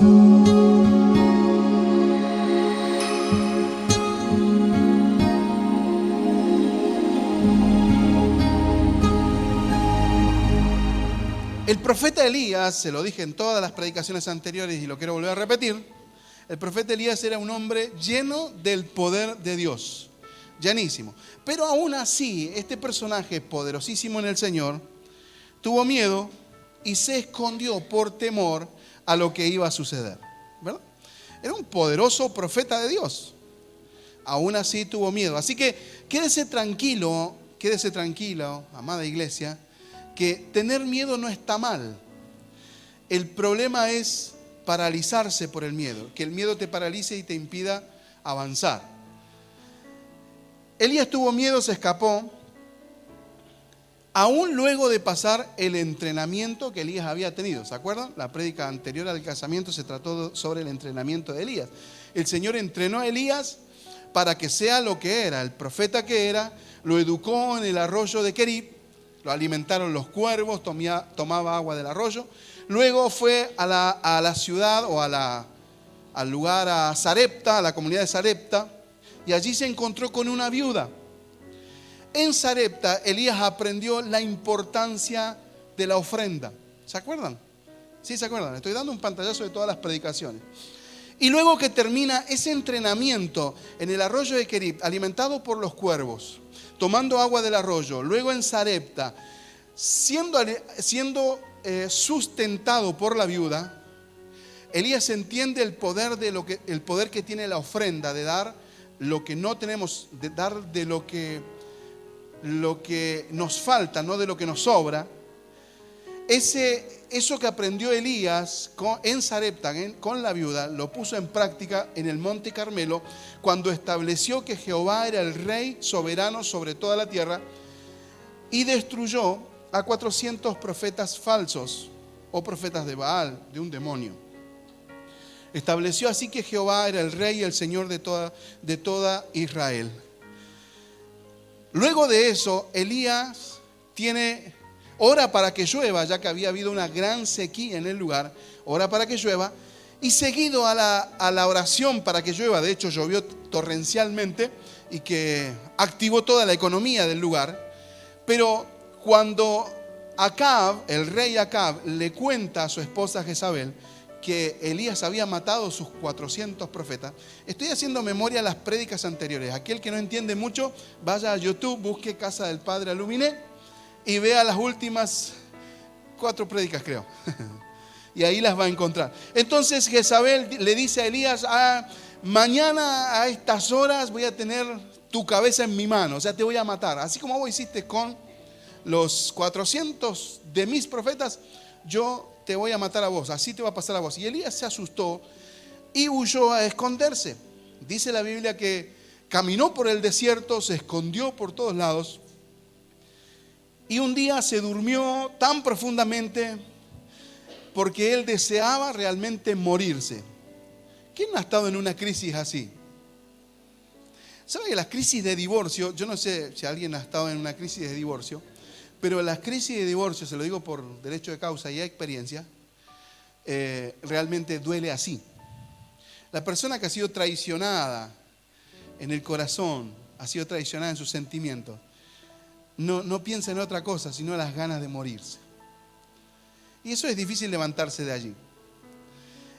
El profeta Elías, se lo dije en todas las predicaciones anteriores y lo quiero volver a repetir, el profeta Elías era un hombre lleno del poder de Dios, llenísimo. Pero aún así, este personaje poderosísimo en el Señor tuvo miedo y se escondió por temor a lo que iba a suceder, ¿verdad? Era un poderoso profeta de Dios. Aún así tuvo miedo. Así que quédese tranquilo, amada iglesia, que tener miedo no está mal. El problema es paralizarse por el miedo, que el miedo te paralice y te impida avanzar. Elías tuvo miedo, se escapó, aún luego de pasar el entrenamiento que Elías había tenido. ¿Se acuerdan? La prédica anterior al casamiento se trató sobre el entrenamiento de Elías. El Señor entrenó a Elías para que sea lo que era, el profeta que era, lo educó en el arroyo de Querib, lo alimentaron los cuervos, tomaba agua del arroyo. Luego fue a la ciudad o al lugar, a Sarepta, a la comunidad de Sarepta, y allí se encontró con una viuda. En Sarepta, Elías aprendió la importancia de la ofrenda. ¿Se acuerdan? Sí, se acuerdan. Estoy dando un pantallazo de todas las predicaciones. Y luego que termina ese entrenamiento en el arroyo de Querib, alimentado por los cuervos, tomando agua del arroyo, luego en Sarepta, siendo sustentado por la viuda, Elías entiende el poder que tiene la ofrenda, de dar lo que no tenemos, de dar de lo que nos falta, no de lo que nos sobra. Eso que aprendió Elías en Sarepta, con la viuda, lo puso en práctica en el Monte Carmelo, cuando estableció que Jehová era el rey soberano sobre toda la tierra y destruyó a 400 profetas falsos o profetas de Baal, de un demonio. Estableció así que Jehová era el rey y el señor de toda Israel. Luego de eso, Elías ora para que llueva, ya que había habido una gran sequía en el lugar, ora para que llueva, y seguido a la oración para que llueva, de hecho llovió torrencialmente y que activó toda la economía del lugar. Pero cuando el rey Acab, le cuenta a su esposa Jezabel que Elías había matado a sus 400 profetas, estoy haciendo memoria a las prédicas anteriores. Aquel que no entiende mucho, vaya a YouTube, busque Casa del Padre Aluminé y vea las últimas 4 prédicas, creo. Y ahí las va a encontrar. Entonces Jezabel le dice a Elías: mañana a estas horas voy a tener tu cabeza en mi mano, o sea, te voy a matar. Así como vos hiciste con los 400 de mis profetas, yo te voy a matar a vos, así te va a pasar a vos. Y Elías se asustó y huyó a esconderse. Dice la Biblia que caminó por el desierto, se escondió por todos lados. Y un día se durmió tan profundamente porque él deseaba realmente morirse. ¿Quién ha estado en una crisis así? ¿Sabe que las crisis de divorcio, yo no sé si alguien ha estado en una crisis de divorcio, pero las crisis de divorcio, se lo digo por derecho de causa y experiencia, realmente duele así. La persona que ha sido traicionada en el corazón, ha sido traicionada en sus sentimientos, no piensa en otra cosa, sino en las ganas de morirse. Y eso es difícil levantarse de allí.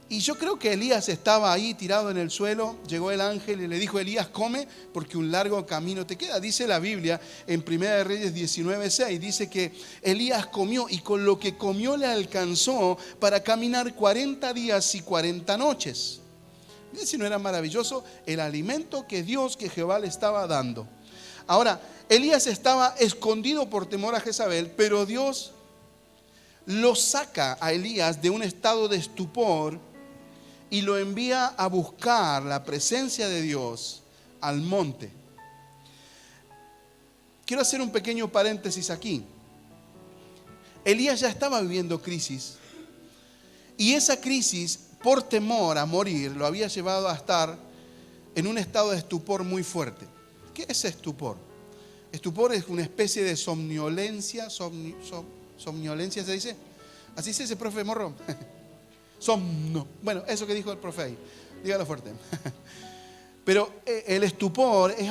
Y yo creo que Elías estaba ahí tirado en el suelo. Llegó el ángel y le dijo: Elías, come, porque un largo camino te queda. Dice la Biblia en 1 Reyes 19:6, dice que Elías comió y con lo que comió le alcanzó para caminar 40 días y 40 noches. Miren si no era maravilloso el alimento que Jehová le estaba dando. Ahora, Elías estaba escondido por temor a Jezabel, pero Dios lo saca a Elías de un estado de estupor y lo envía a buscar la presencia de Dios al monte. Quiero hacer un pequeño paréntesis aquí. Elías ya estaba viviendo crisis, y esa crisis, por temor a morir, lo había llevado a estar en un estado de estupor muy fuerte. ¿Qué es estupor? Estupor es una especie de somnolencia. ¿Somnolencia se dice? ¿Así se dice, profe Morro? somno. Bueno, eso que dijo el profe ahí, dígalo fuerte. Pero el estupor es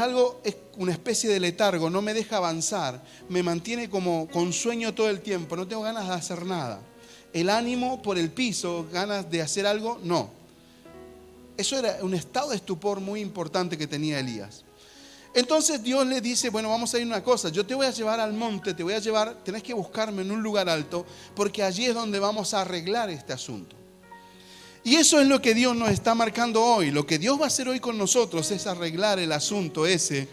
una especie de letargo, no me deja avanzar, me mantiene como con sueño todo el tiempo, no tengo ganas de hacer nada. El ánimo por el piso, ganas de hacer algo, no. Eso era un estado de estupor muy importante que tenía Elías. Entonces Dios le dice, bueno, vamos a ir una cosa, yo te voy a llevar al monte, tenés que buscarme en un lugar alto, porque allí es donde vamos a arreglar este asunto. Y eso es lo que Dios nos está marcando hoy. Lo que Dios va a hacer hoy con nosotros es arreglar el asunto ese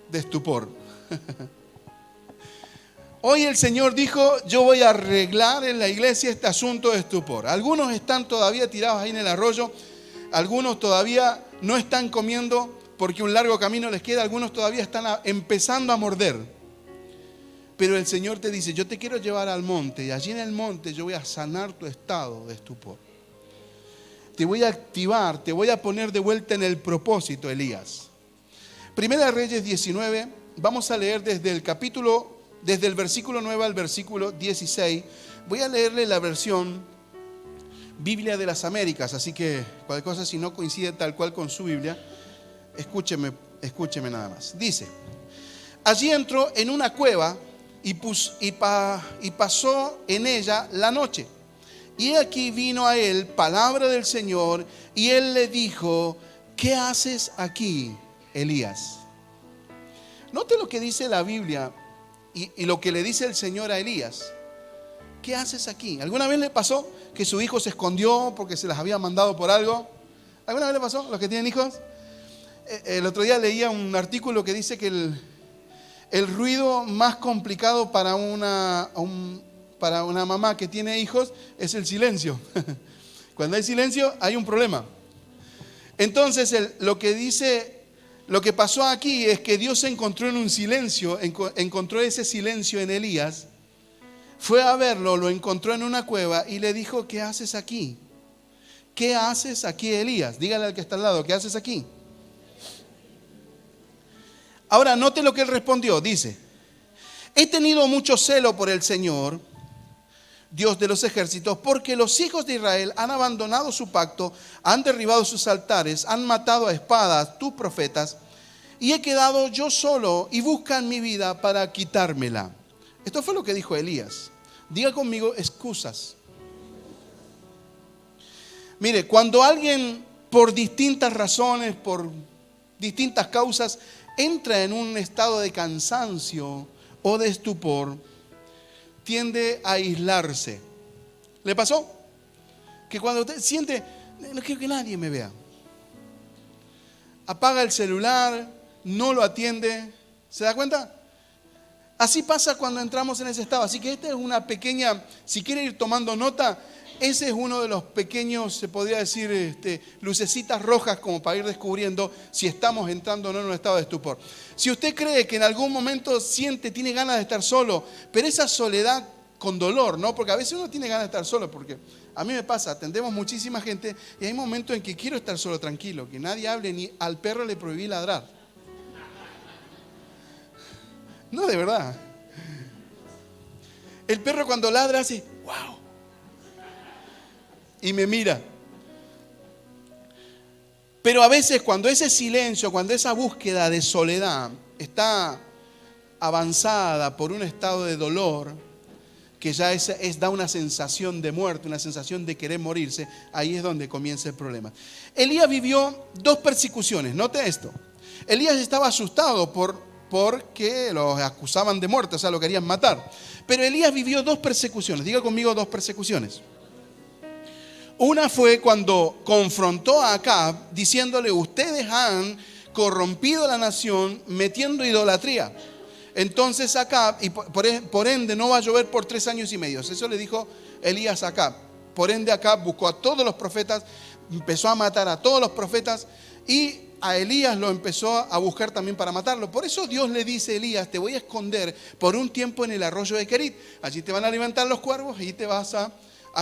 de estupor. Hoy el Señor dijo, yo voy a arreglar en la iglesia este asunto de estupor. Algunos están todavía tirados ahí en el arroyo, algunos todavía no están comiendo porque un largo camino les queda, algunos todavía están empezando a morder. Pero el Señor te dice, yo te quiero llevar al monte y allí en el monte yo voy a sanar tu estado de estupor. Te voy a activar, te voy a poner de vuelta en el propósito, Elías. Primera de Reyes 19, vamos a leer desde el versículo 9 al versículo 16. Voy a leerle la versión Biblia de las Américas, así que cualquier cosa, si no coincide tal cual con su Biblia, escúcheme nada más. Dice, allí entró en una cueva y pasó en ella la noche. Y aquí vino a él palabra del Señor y él le dijo, ¿qué haces aquí, Elías? Note lo que dice la Biblia y lo que le dice el Señor a Elías. ¿Qué haces aquí? ¿Alguna vez le pasó que su hijo se escondió porque se las había mandado por algo? ¿Alguna vez le pasó? ¿Los que tienen hijos? El otro día leía un artículo que dice que el ruido más complicado para una mamá que tiene hijos es el silencio. Cuando hay silencio hay un problema. Entonces lo que pasó aquí es que Dios se encontró en un silencio, encontró ese silencio en Elías, fue a verlo, lo encontró en una cueva y le dijo, ¿qué haces aquí? ¿Qué haces aquí, Elías? Dígale al que está al lado, ¿qué haces aquí? Ahora note lo que él respondió, dice, he tenido mucho celo por el Señor, Dios de los ejércitos, porque los hijos de Israel han abandonado su pacto, han derribado sus altares, han matado a espadas tus profetas, y he quedado yo solo y buscan mi vida para quitármela. Esto fue lo que dijo Elías. Diga conmigo, excusas. Mire, cuando alguien por distintas razones, por distintas causas, entra en un estado de cansancio o de estupor, tiende a aislarse. ¿Le pasó? Que cuando usted siente, no quiero que nadie me vea, apaga el celular, no lo atiende, ¿se da cuenta? Así pasa cuando entramos en ese estado. Así que esta es una pequeña, si quiere ir tomando nota, ese es uno de los pequeños, se podría decir, lucecitas rojas como para ir descubriendo si estamos entrando o no en un estado de estupor. Si usted cree que en algún momento tiene ganas de estar solo, pero esa soledad con dolor, ¿no? Porque a veces uno tiene ganas de estar solo, porque a mí me pasa, atendemos muchísima gente y hay momentos en que quiero estar solo, tranquilo, que nadie hable, ni al perro le prohibí ladrar. No, de verdad. El perro cuando ladra hace, wow. Y me mira. Pero a veces cuando ese silencio, cuando esa búsqueda de soledad está avanzada por un estado de dolor, que ya da una sensación de muerte, una sensación de querer morirse, ahí es donde comienza el problema. Elías vivió 2 persecuciones, note esto. Elías estaba asustado porque los acusaban de muerte, o sea, lo querían matar. Pero Elías vivió 2 persecuciones, diga conmigo 2 persecuciones. Una fue cuando confrontó a Acab diciéndole, ustedes han corrompido la nación metiendo idolatría. Entonces Acab, y por ende no va a llover por 3 años y medio. Eso le dijo Elías a Acab. Por ende Acab buscó a todos los profetas, empezó a matar a todos los profetas y a Elías lo empezó a buscar también para matarlo. Por eso Dios le dice a Elías, te voy a esconder por un tiempo en el arroyo de Querit. Allí te van a alimentar los cuervos y te vas a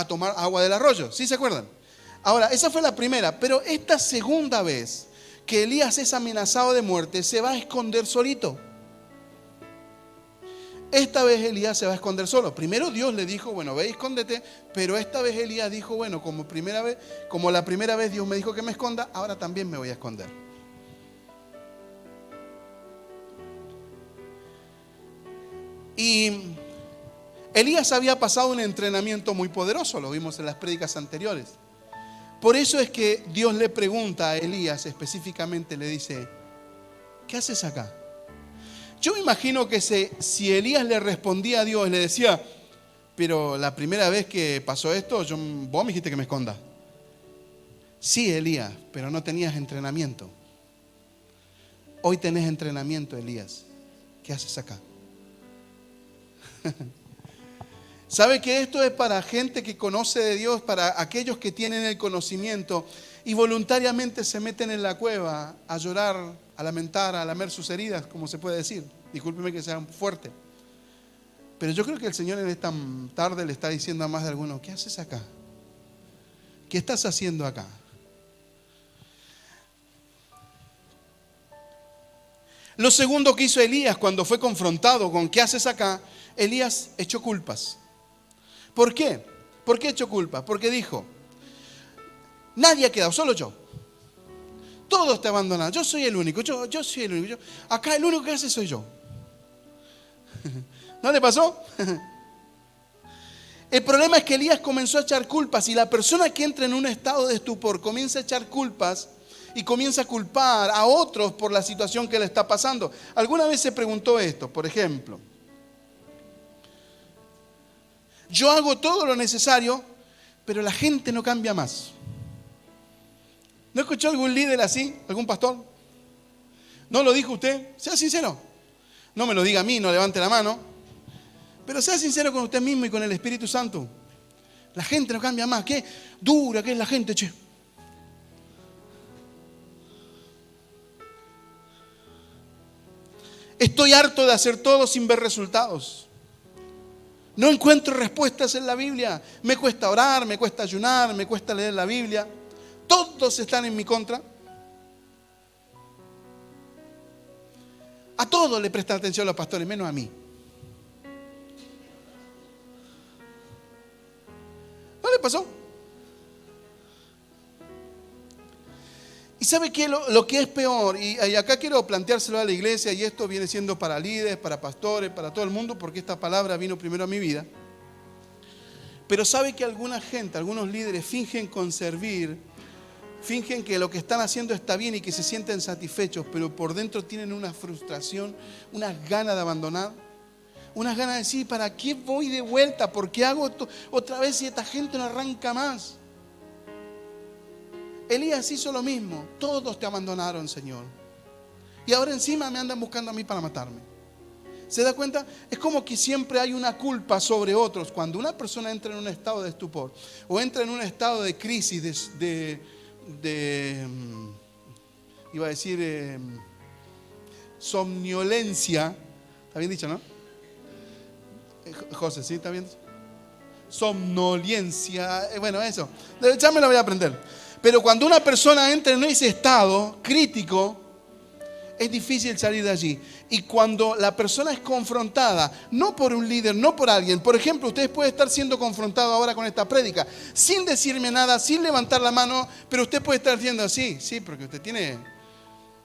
tomar agua del arroyo. ¿Sí se acuerdan? Ahora, esa fue la primera, pero esta segunda vez que Elías es amenazado de muerte, se va a esconder solito. Esta vez Elías se va a esconder solo. Primero Dios le dijo, bueno, ve y escóndete, pero esta vez Elías dijo, bueno, como la primera vez Dios me dijo que me esconda, ahora también me voy a esconder. Y Elías había pasado un entrenamiento muy poderoso, lo vimos en las prédicas anteriores. Por eso es que Dios le pregunta a Elías específicamente, le dice, ¿qué haces acá? Yo me imagino que si Elías le respondía a Dios, le decía, pero la primera vez que pasó esto, vos me dijiste que me esconda. Sí, Elías, pero no tenías entrenamiento. Hoy tenés entrenamiento, Elías. ¿Qué haces acá? ¿Sabe que esto es para gente que conoce de Dios, para aquellos que tienen el conocimiento y voluntariamente se meten en la cueva a llorar, a lamentar, a lamer sus heridas, como se puede decir? Discúlpeme que sea fuerte. Pero yo creo que el Señor en esta tarde le está diciendo a más de alguno, ¿qué haces acá? ¿Qué estás haciendo acá? Lo segundo que hizo Elías cuando fue confrontado con ¿qué haces acá? Elías echó culpas. ¿Por qué? ¿Por qué echó culpas? Porque dijo, nadie ha quedado, solo yo. Todos te abandonan, yo soy el único, yo soy el único. Acá el único que hace soy yo. ¿No le pasó? El problema es que Elías comenzó a echar culpas y la persona que entra en un estado de estupor comienza a echar culpas y comienza a culpar a otros por la situación que le está pasando. ¿Alguna vez se preguntó esto? Por ejemplo, yo hago todo lo necesario, pero la gente no cambia más. ¿No escuchó algún líder así? ¿Algún pastor? ¿No lo dijo usted? Sea sincero. No me lo diga a mí, no levante la mano. Pero sea sincero con usted mismo y con el Espíritu Santo. La gente no cambia más. Qué dura que es la gente, che. Estoy harto de hacer todo sin ver resultados. No encuentro respuestas en la Biblia. Me cuesta orar, me cuesta ayunar, me cuesta leer la Biblia. Todos están en mi contra. A todos le prestan atención los pastores, menos a mí. ¿No le pasó? ¿Y sabe qué? Lo que es peor, y acá quiero planteárselo a la iglesia, y esto viene siendo para líderes, para pastores, para todo el mundo, porque esta palabra vino primero a mi vida. Pero sabe que alguna gente, algunos líderes fingen con servir, fingen que lo que están haciendo está bien y que se sienten satisfechos, pero por dentro tienen una frustración, unas ganas de abandonar, unas ganas de decir, ¿para qué voy de vuelta? ¿Por qué hago esto otra vez si esta gente no arranca más? Elías hizo lo mismo. Todos te abandonaron, Señor. Y ahora encima me andan buscando a mí para matarme. ¿Se da cuenta? Es como que siempre hay una culpa sobre otros. Cuando una persona entra en un estado de estupor o entra en un estado de crisis, iba a decir somnolencia. ¿Está bien dicho, no? José, ¿sí? ¿Está bien? Somnolencia. Bueno, eso. Ya me lo voy a aprender. Pero cuando una persona entra en ese estado crítico, es difícil salir de allí. Y cuando la persona es confrontada, no por un líder, no por alguien. Por ejemplo, ustedes pueden estar siendo confrontados ahora con esta prédica, sin decirme nada, sin levantar la mano, pero usted puede estar diciendo así, sí, porque usted tiene,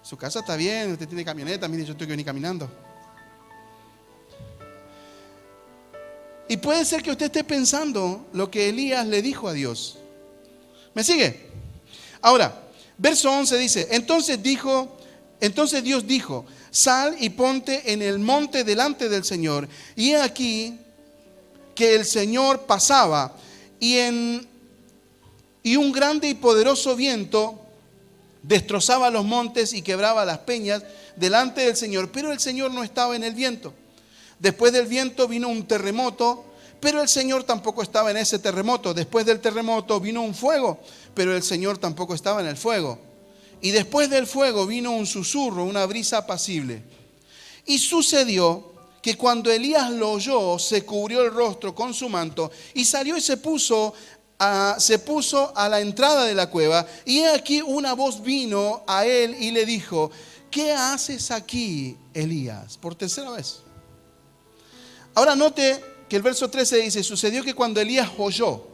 su casa está bien, usted tiene camioneta, mire, yo tengo que venir caminando. Y puede ser que usted esté pensando lo que Elías le dijo a Dios. ¿Me sigue? Ahora, verso 11 dice, entonces Dios dijo, sal y ponte en el monte delante del Señor. Y he aquí que el Señor pasaba y un grande y poderoso viento destrozaba los montes y quebraba las peñas delante del Señor. Pero el Señor no estaba en el viento. Después del viento vino un terremoto, pero el Señor tampoco estaba en ese terremoto. Después del terremoto vino un fuego, pero el Señor tampoco estaba en el fuego. Y después del fuego vino un susurro, una brisa apacible. Y sucedió que cuando Elías lo oyó, se cubrió el rostro con su manto y salió y se puso a la entrada de la cueva. Y he aquí una voz vino a él y le dijo, ¿qué haces aquí, Elías? Por tercera vez. Ahora note que el verso 13 dice, sucedió que cuando Elías oyó.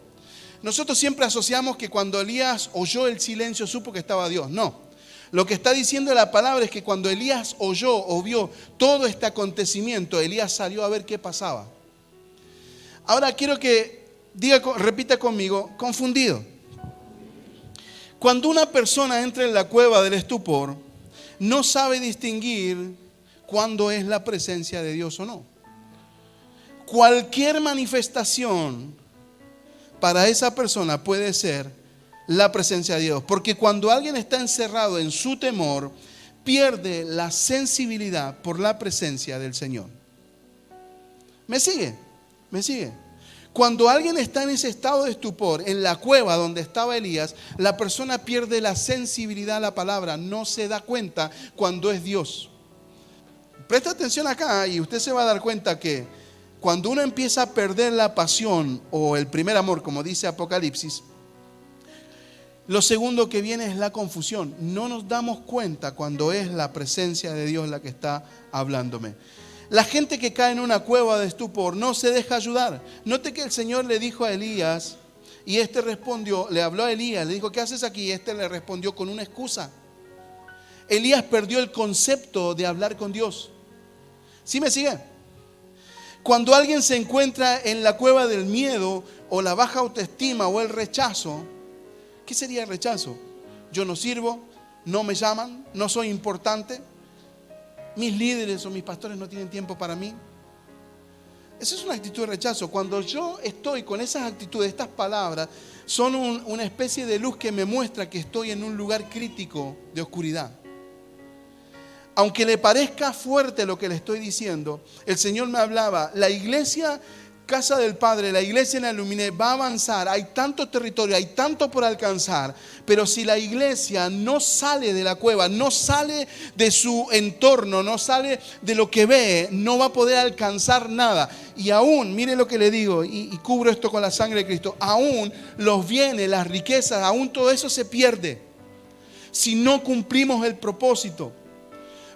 Nosotros siempre asociamos que cuando Elías oyó el silencio supo que estaba Dios. No. Lo que está diciendo la palabra es que cuando Elías oyó o vio todo este acontecimiento, Elías salió a ver qué pasaba. Ahora quiero que repita conmigo, confundido. Cuando una persona entra en la cueva del estupor, no sabe distinguir cuándo es la presencia de Dios o no. Cualquier manifestación para esa persona puede ser la presencia de Dios. Porque cuando alguien está encerrado en su temor, pierde la sensibilidad por la presencia del Señor. ¿Me sigue? ¿Me sigue? Cuando alguien está en ese estado de estupor, en la cueva donde estaba Elías, la persona pierde la sensibilidad a la palabra, no se da cuenta cuando es Dios. Presta atención acá y usted se va a dar cuenta que cuando uno empieza a perder la pasión o el primer amor, como dice Apocalipsis, lo segundo que viene es la confusión. No nos damos cuenta cuando es la presencia de Dios la que está hablándome. La gente que cae en una cueva de estupor no se deja ayudar. Note que el Señor le dijo a Elías y este respondió, le habló a Elías, le dijo, ¿qué haces aquí? Y este le respondió con una excusa. Elías perdió el concepto de hablar con Dios. ¿Sí me sigue? Cuando alguien se encuentra en la cueva del miedo o la baja autoestima o el rechazo, ¿qué sería el rechazo? Yo no sirvo, no me llaman, no soy importante. Mis líderes o mis pastores no tienen tiempo para mí. Esa es una actitud de rechazo. Cuando yo estoy con esas actitudes, estas palabras son una especie de luz que me muestra que estoy en un lugar crítico de oscuridad. Aunque le parezca fuerte lo que le estoy diciendo, el Señor me hablaba, la iglesia Casa del Padre, la iglesia en la Luminé va a avanzar, hay tanto territorio, hay tanto por alcanzar, pero si la iglesia no sale de la cueva, no sale de su entorno, no sale de lo que ve, no va a poder alcanzar nada. Y aún, mire lo que le digo, y cubro esto con la sangre de Cristo, aún los bienes, las riquezas, aún todo eso se pierde si no cumplimos el propósito.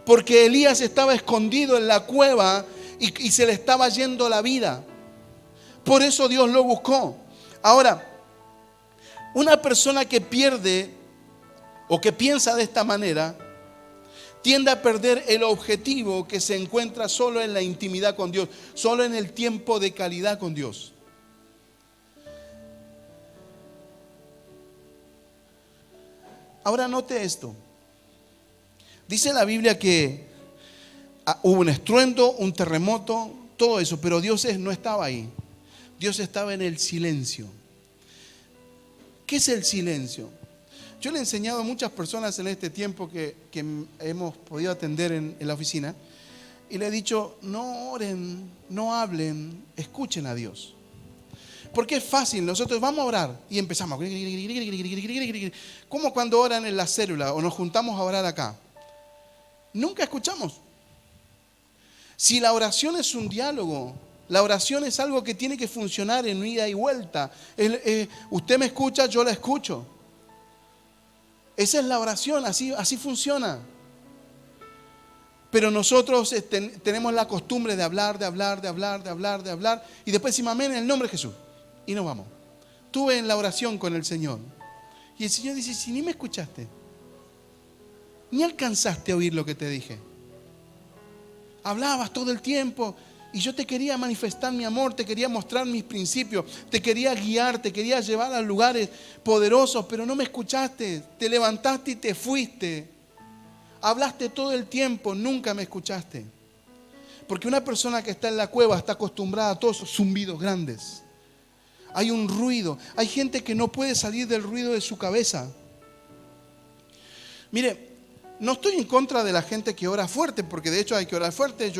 Porque Elías estaba escondido en la cueva y se le estaba yendo la vida. Por eso Dios lo buscó. Ahora, una persona que pierde o que piensa de esta manera, tiende a perder el objetivo que se encuentra solo en la intimidad con Dios, solo en el tiempo de calidad con Dios. Ahora note esto. Dice la Biblia que hubo un estruendo, un terremoto, todo eso, pero Dios no estaba ahí. Dios estaba en el silencio. ¿Qué es el silencio? Yo le he enseñado a muchas personas en este tiempo que hemos podido atender en la oficina y le he dicho, no oren, no hablen, escuchen a Dios. Porque es fácil, nosotros vamos a orar y empezamos. Como cuando oran en la célula o nos juntamos a orar acá. Nunca escuchamos. Si la oración es un diálogo, la oración es algo que tiene que funcionar en ida y vuelta. Usted me escucha, yo la escucho. Esa es la oración, así funciona. Pero nosotros tenemos la costumbre de hablar y después decimos amén en el nombre de Jesús. Y nos vamos. Estuve en la oración con el Señor. Y el Señor dice, si ni me escuchaste, ni alcanzaste a oír lo que te dije. Hablabas todo el tiempo y yo te quería manifestar mi amor, te quería mostrar mis principios, te quería guiar, te quería llevar a lugares poderosos, pero no me escuchaste, te levantaste y te fuiste. Hablaste todo el tiempo, nunca me escuchaste. Porque una persona que está en la cueva está acostumbrada a todos esos zumbidos grandes. Hay un ruido, hay gente que no puede salir del ruido de su cabeza. Mire, no estoy en contra de la gente que ora fuerte, porque de hecho hay que orar fuerte.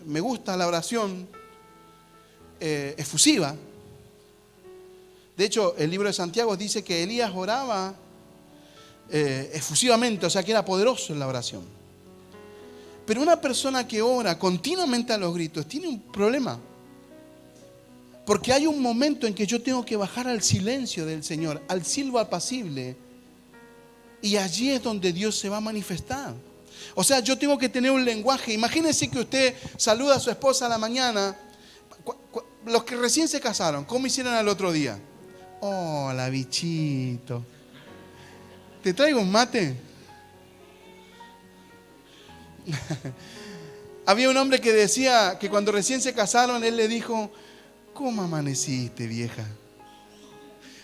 Me gusta la oración efusiva. De hecho, el libro de Santiago dice que Elías oraba efusivamente, o sea que era poderoso en la oración. Pero una persona que ora continuamente a los gritos tiene un problema. Porque hay un momento en que yo tengo que bajar al silencio del Señor, al silbo apacible. Y allí es donde Dios se va a manifestar. O sea, yo tengo que tener un lenguaje. Imagínense que usted saluda a su esposa a la mañana Los que recién se casaron, ¿cómo hicieron al otro día? Hola, bichito. ¿Te traigo un mate? Había un hombre que decía que cuando recién se casaron, él le dijo, ¿cómo amaneciste, vieja?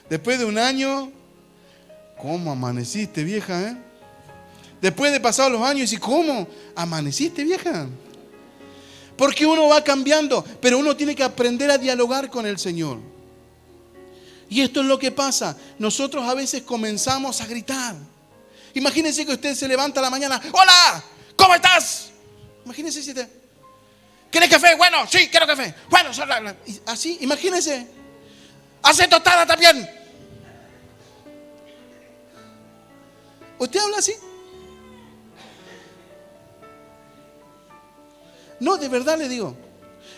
Después de un año, ¿cómo amaneciste, vieja? Después de pasados los años, dice, ¿cómo amaneciste, vieja? Porque uno va cambiando, pero uno tiene que aprender a dialogar con el Señor. Y esto es lo que pasa. Nosotros a veces comenzamos a gritar. Imagínense que usted se levanta a la mañana. ¡Hola! ¿Cómo estás? Imagínense si te... ¿Quieres café? Bueno, sí, quiero café. Bueno, así, imagínense. ¿Hace tostada también? ¿Usted habla así? No, de verdad le digo.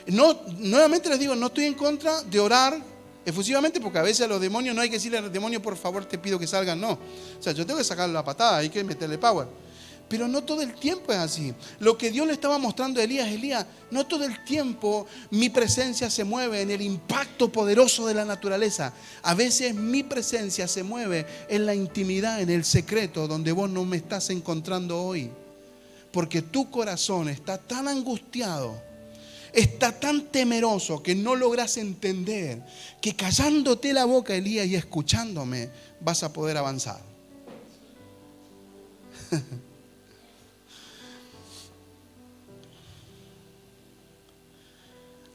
No, nuevamente les digo, no estoy en contra de orar efusivamente, porque a veces a los demonios no hay que decirle al demonio, por favor, te pido que salgan. No. O sea, yo tengo que sacarle la patada, hay que meterle power. Pero no todo el tiempo es así. Lo que Dios le estaba mostrando a Elías, no todo el tiempo mi presencia se mueve en el impacto poderoso de la naturaleza. A veces mi presencia se mueve en la intimidad, en el secreto, donde vos no me estás encontrando hoy. Porque tu corazón está tan angustiado, está tan temeroso que no logras entender que callándote la boca, Elías, y escuchándome, vas a poder avanzar.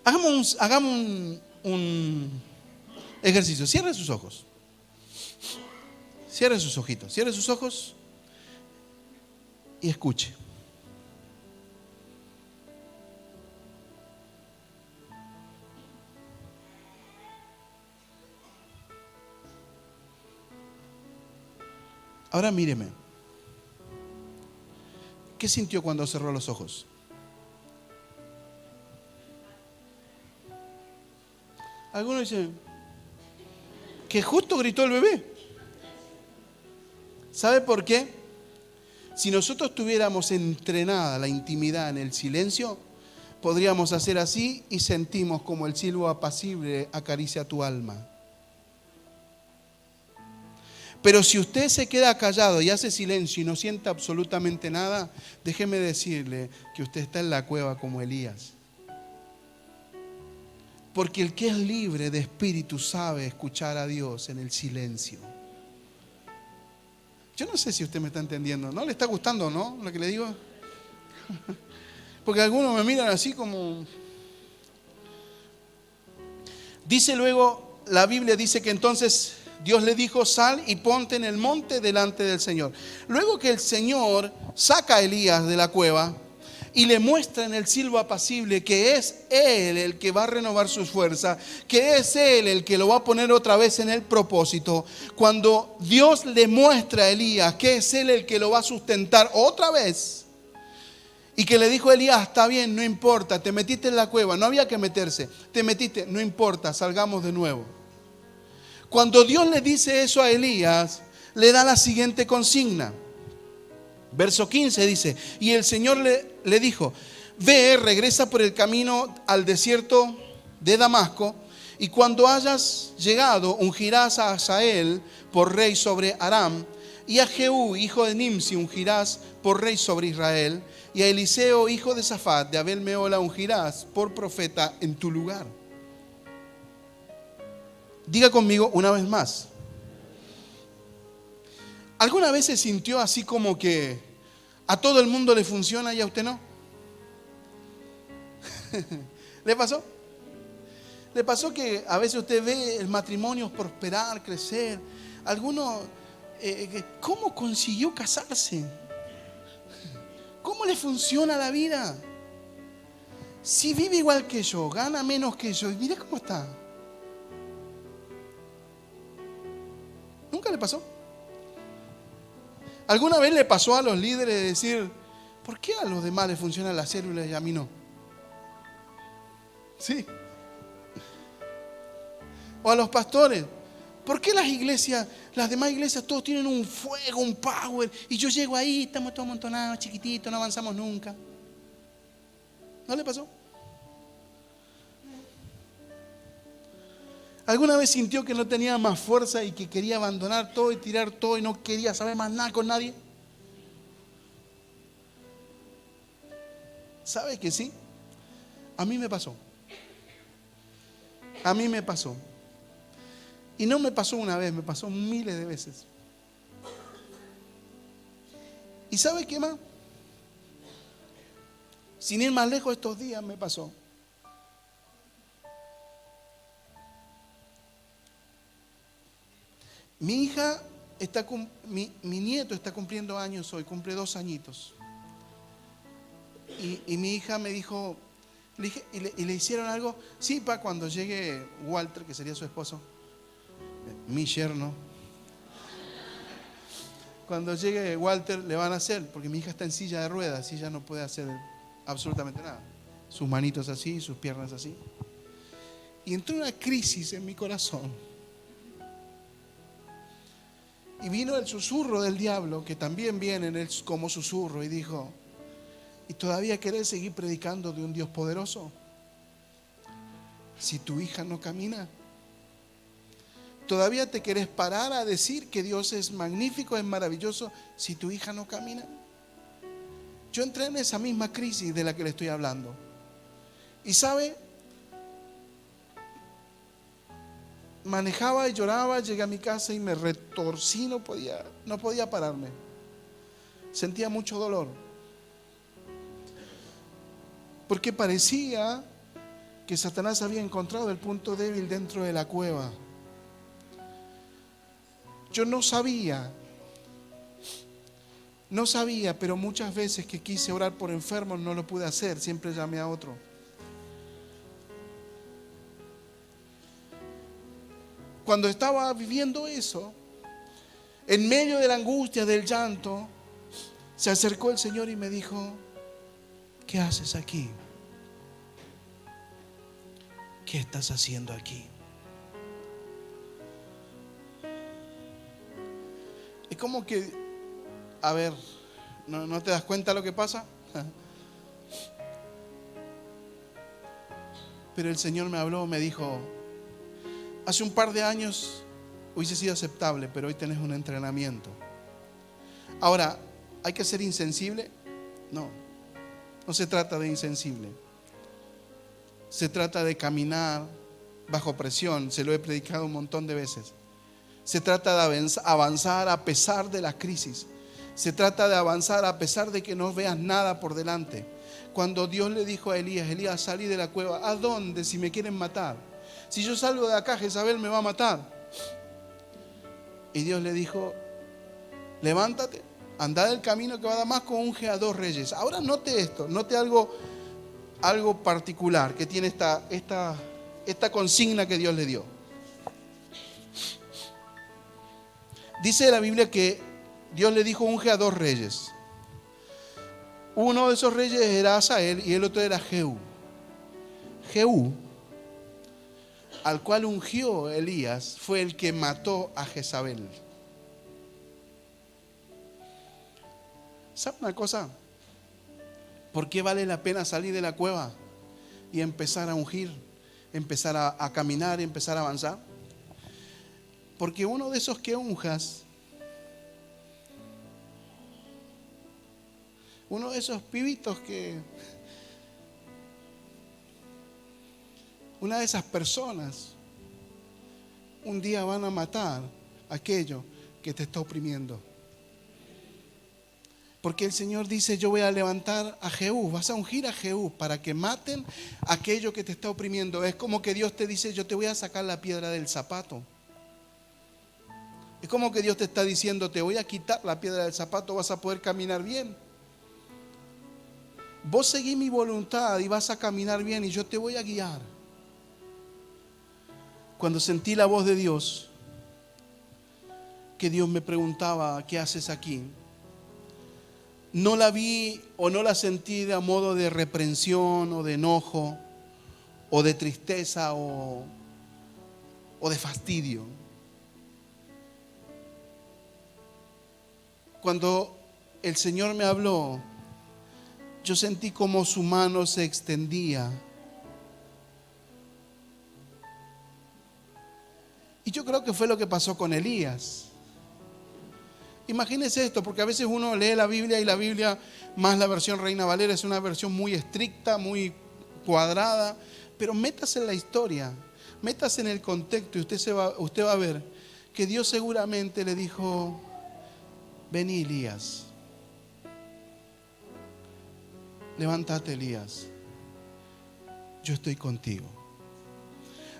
Hagamos un ejercicio. Cierre sus ojos. Cierre sus ojitos. Cierre sus ojos y escuche. Ahora míreme. ¿Qué sintió cuando cerró los ojos? Algunos dicen que justo gritó el bebé. ¿Sabe por qué? Si nosotros tuviéramos entrenada la intimidad en el silencio, podríamos hacer así y sentimos como el silbo apacible acaricia tu alma. Pero si usted se queda callado y hace silencio y no siente absolutamente nada, déjeme decirle que usted está en la cueva como Elías. Porque el que es libre de espíritu sabe escuchar a Dios en el silencio. Yo no sé si usted me está entendiendo. ¿No le está gustando, no? Lo que le digo. Porque algunos me miran así como... Dice luego, la Biblia dice que entonces Dios le dijo, sal y ponte en el monte delante del Señor. Luego que el Señor saca a Elías de la cueva y le muestra en el silbo apacible que es Él el que va a renovar sus fuerzas, que es Él el que lo va a poner otra vez en el propósito. Cuando Dios le muestra a Elías que es Él el que lo va a sustentar otra vez, y que le dijo a Elías, está bien, no importa, te metiste en la cueva, no había que meterse, te metiste, no importa, salgamos de nuevo. Cuando Dios le dice eso a Elías, le da la siguiente consigna. Verso 15 dice, y el Señor le dijo, ve, regresa por el camino al desierto de Damasco, y cuando hayas llegado, ungirás a Hazael por rey sobre Aram, y a Jehú, hijo de Nimsi, ungirás por rey sobre Israel, y a Eliseo, hijo de Safat, de Abel Meola, ungirás por profeta en tu lugar. Diga conmigo una vez más. ¿Alguna vez se sintió así como que a todo el mundo le funciona y a usted no? ¿Le pasó? ¿Le pasó que a veces usted ve el matrimonio prosperar, crecer? Algunos, ¿cómo consiguió casarse? ¿Cómo le funciona la vida? Si vive igual que yo, gana menos que yo, y mira cómo está. ¿Nunca le pasó? ¿Alguna vez le pasó a los líderes de decir, ¿por qué a los demás les funcionan las células y a mí no? Sí. O a los pastores, ¿por qué las iglesias, las demás iglesias, todos tienen un fuego, un power, y yo llego ahí, estamos todos amontonados, chiquititos, no avanzamos nunca? ¿No le pasó? ¿Alguna vez sintió que no tenía más fuerza y que quería abandonar todo y tirar todo y no quería saber más nada con nadie? ¿Sabe que sí? A mí me pasó. A mí me pasó. Y no me pasó una vez, me pasó miles de veces. ¿Y sabe qué más? Sin ir más lejos, estos días me pasó. Mi hija mi nieto está cumpliendo años hoy, cumple 2 añitos. Y mi hija me dijo, le dije, ¿y le hicieron algo? Sí, pa, cuando llegue Walter, que sería su esposo, mi yerno, cuando llegue Walter le van a hacer, porque mi hija está en silla de ruedas y ya no puede hacer absolutamente nada. Sus manitos así, sus piernas así. Y entró una crisis en mi corazón. Y vino el susurro del diablo, que también viene en él como susurro, y dijo, ¿y todavía querés seguir predicando de un Dios poderoso? Si tu hija no camina, ¿todavía te querés parar a decir que Dios es magnífico, es maravilloso, si tu hija no camina? Yo entré en esa misma crisis de la que le estoy hablando. Y sabe, manejaba y lloraba, llegué a mi casa y me retorcí, no podía pararme. Sentía mucho dolor. Porque parecía que Satanás había encontrado el punto débil dentro de la cueva. Yo no sabía, pero muchas veces que quise orar por enfermos no lo pude hacer, siempre llamé a otro. Cuando estaba viviendo eso, en medio de la angustia, del llanto, se acercó el Señor y me dijo, ¿qué haces aquí? ¿Qué estás haciendo aquí? Es como que, a ver, ¿no te das cuenta lo que pasa? Pero el Señor me habló, me dijo, hace un par de años hubiese sido aceptable, pero hoy tenés un entrenamiento. Ahora, ¿hay que ser insensible? No se trata de insensible. Se trata de caminar bajo presión, se lo he predicado un montón de veces. Se trata de avanzar a pesar de las crisis. Se trata de avanzar a pesar de que no veas nada por delante. Cuando Dios le dijo a Elías, salí de la cueva, ¿a dónde si me quieren matar? Si yo salgo de acá, Jezabel me va a matar. Y Dios le dijo, levántate, anda del camino que va a Damasco, unge a 2 reyes. Ahora note esto, note algo particular que tiene esta consigna que Dios le dio. Dice la Biblia que Dios le dijo, unge a 2 reyes. Uno de esos reyes era Asael y el otro era Jehú. Jehú, al cual ungió Elías, fue el que mató a Jezabel. ¿Sabe una cosa? ¿Por qué vale la pena salir de la cueva y empezar a ungir, empezar a caminar, empezar a avanzar? Porque uno de esos que unjas, uno de esos pibitos una de esas personas, un día van a matar a aquello que te está oprimiendo. Porque el Señor dice, yo voy a levantar a Jehú, vas a ungir a Jehú para que maten aquello que te está oprimiendo. Es como que Dios te dice, yo te voy a sacar la piedra del zapato. Es como que Dios te está diciendo, te voy a quitar la piedra del zapato, vas a poder caminar bien. Vos seguí mi voluntad y vas a caminar bien y yo te voy a guiar. Cuando sentí la voz de Dios, que Dios me preguntaba, ¿qué haces aquí? No la vi o no la sentí de modo de reprensión o de enojo o de tristeza o de fastidio. Cuando el Señor me habló, yo sentí como su mano se extendía yo creo que fue lo que pasó con Elías. Imagínense esto, porque a veces uno lee la Biblia y la Biblia, más la versión Reina Valera, es una versión muy estricta, muy cuadrada, pero métase en la historia, métase en el contexto y usted va a ver que Dios seguramente le dijo: vení, Elías, levántate, Elías, yo estoy contigo.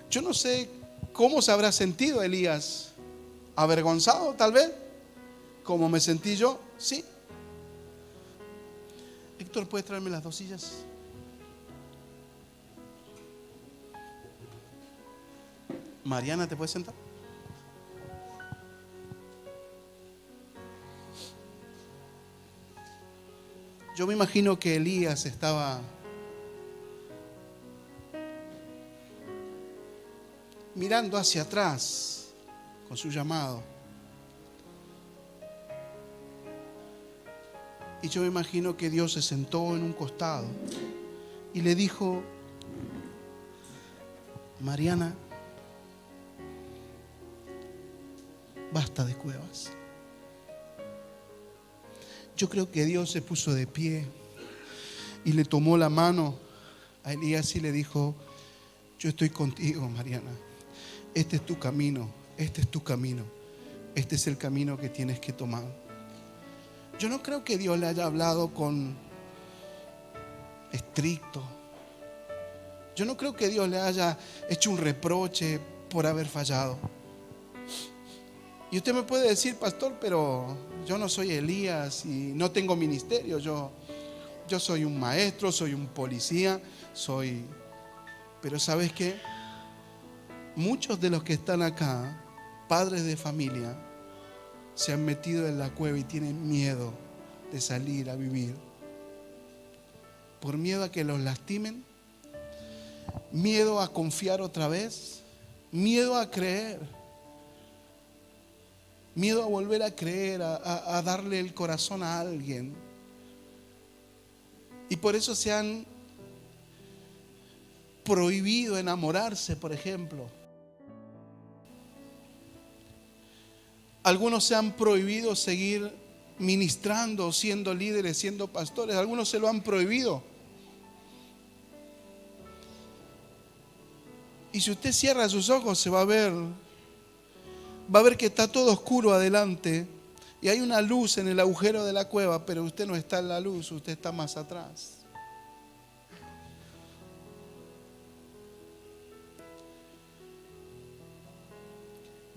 Yo no sé cómo se habrá sentido Elías, avergonzado tal vez, como me sentí yo, sí. Héctor, ¿puedes traerme las 2 sillas? Mariana, ¿te puedes sentar? Yo me imagino que Elías estaba mirando hacia atrás con su llamado. Y yo me imagino que Dios se sentó en un costado y le dijo: Mariana, basta de cuevas. Yo creo que Dios se puso de pie y le tomó la mano a Elías y le dijo: yo estoy contigo, Mariana. Este es tu camino, este es tu camino, este es el camino que tienes que tomar. Yo no creo que Dios le haya hablado con estricto. Yo no creo que Dios le haya hecho un reproche por haber fallado. Y usted me puede decir: pastor, pero yo no soy Elías y no tengo ministerio. Yo soy un maestro, soy un policía, Pero ¿sabes qué? Muchos de los que están acá, padres de familia, se han metido en la cueva y tienen miedo de salir a vivir. Por miedo a que los lastimen, miedo a confiar otra vez, miedo a creer, miedo a volver a creer, a darle el corazón a alguien. Y por eso se han prohibido enamorarse, por ejemplo. Algunos se han prohibido seguir ministrando, siendo líderes, siendo pastores. Algunos se lo han prohibido. Y si usted cierra sus ojos, va a ver que está todo oscuro adelante y hay una luz en el agujero de la cueva, pero usted no está en la luz, usted está más atrás.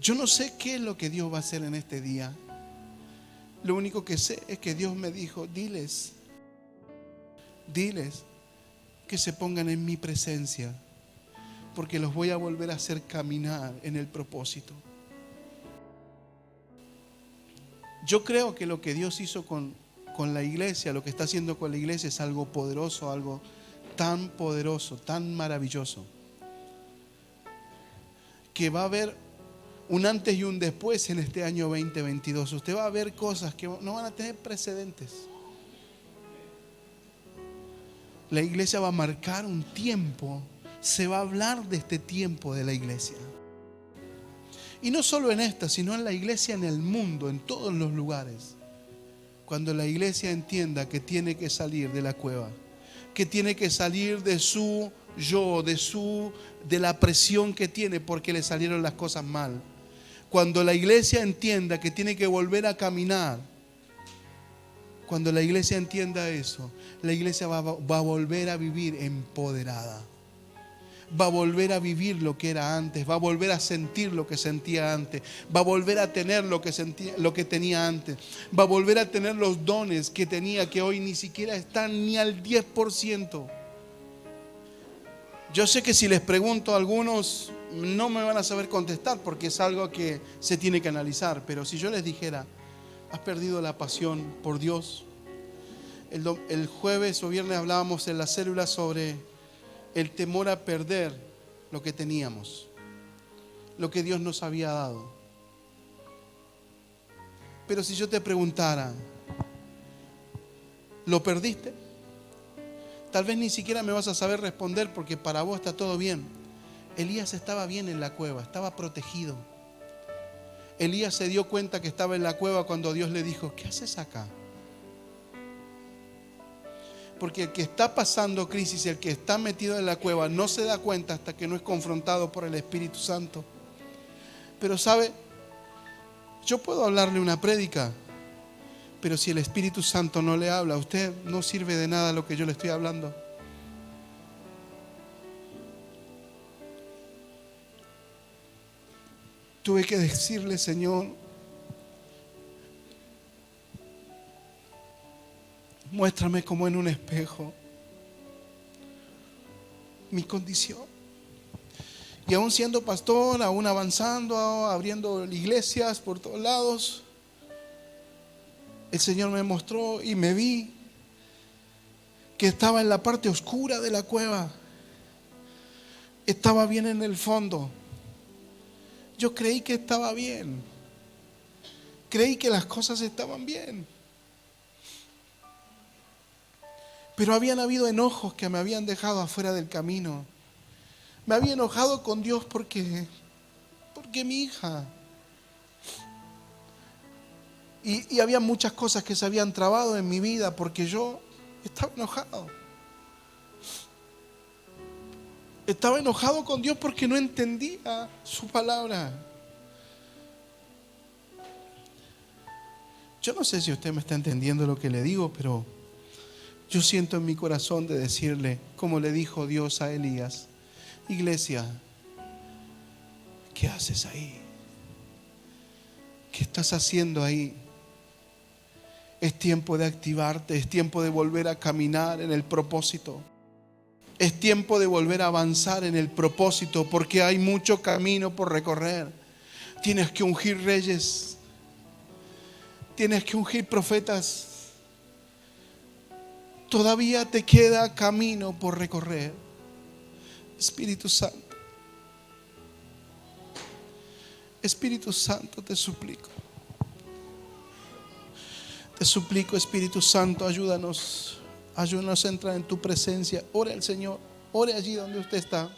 Yo no sé qué es lo que Dios va a hacer en este día. Lo único que sé es que Dios me dijo: diles que se pongan en mi presencia, porque los voy a volver a hacer caminar en el propósito. Yo creo que lo que Dios hizo con la iglesia, lo que está haciendo con la iglesia, es algo poderoso, algo tan poderoso, tan maravilloso, que va a haber un antes y un después en este año 2022. Usted va a ver cosas que no van a tener precedentes. La iglesia va a marcar un tiempo. Se va a hablar de este tiempo de la iglesia. Y no solo en esta, sino en la iglesia en el mundo, en todos los lugares. Cuando la iglesia entienda que tiene que salir de la cueva, que tiene que salir de su yo, de la presión que tiene porque le salieron las cosas mal. Cuando la iglesia entienda que tiene que volver a caminar, cuando la iglesia entienda eso, la iglesia va a volver a vivir empoderada. Va a volver a vivir lo que era antes, va a volver a sentir lo que sentía antes, va a volver a tener lo que tenía antes, va a volver a tener los dones que tenía, que hoy ni siquiera están ni al 10%. Yo sé que si les pregunto a algunos no me van a saber contestar porque es algo que se tiene que analizar, pero si yo les dijera: ¿has perdido la pasión por Dios? El jueves o viernes hablábamos en la célula sobre el temor a perder lo que teníamos, lo que Dios nos había dado. Pero si yo te preguntara: ¿lo perdiste? Tal vez ni siquiera me vas a saber responder porque para vos está todo bien. Elías estaba bien en la cueva, estaba protegido. Elías se dio cuenta que estaba en la cueva cuando Dios le dijo: ¿qué haces acá? Porque el que está pasando crisis, el que está metido en la cueva, no se da cuenta hasta que no es confrontado por el Espíritu Santo. Pero sabe, yo puedo hablarle una prédica, pero si el Espíritu Santo no le habla a usted, no sirve de nada lo que yo le estoy hablando. Tuve que decirle: Señor, muéstrame como en un espejo mi condición. Y aún siendo pastor, aún avanzando, abriendo iglesias por todos lados, el Señor me mostró y me vi que estaba en la parte oscura de la cueva. Estaba bien en el fondo. Yo creí que estaba bien. Creí que las cosas estaban bien. Pero habían habido enojos que me habían dejado afuera del camino. Me había enojado con Dios porque mi hija. Y había muchas cosas que se habían trabado en mi vida porque yo estaba enojado. Estaba enojado con Dios porque no entendía su palabra. Yo no sé si usted me está entendiendo lo que le digo, pero yo siento en mi corazón de decirle, como le dijo Dios a Elías: iglesia, ¿qué haces ahí? ¿Qué estás haciendo ahí? Es tiempo de activarte, es tiempo de volver a caminar en el propósito. Es tiempo de volver a avanzar en el propósito, porque hay mucho camino por recorrer. Tienes que ungir reyes, tienes que ungir profetas. Todavía te queda camino por recorrer. Espíritu Santo, Espíritu Santo, te suplico. Te suplico, Espíritu Santo, ayúdanos. Ayúdanos a entrar en tu presencia. Ore al Señor. Ore allí donde usted está.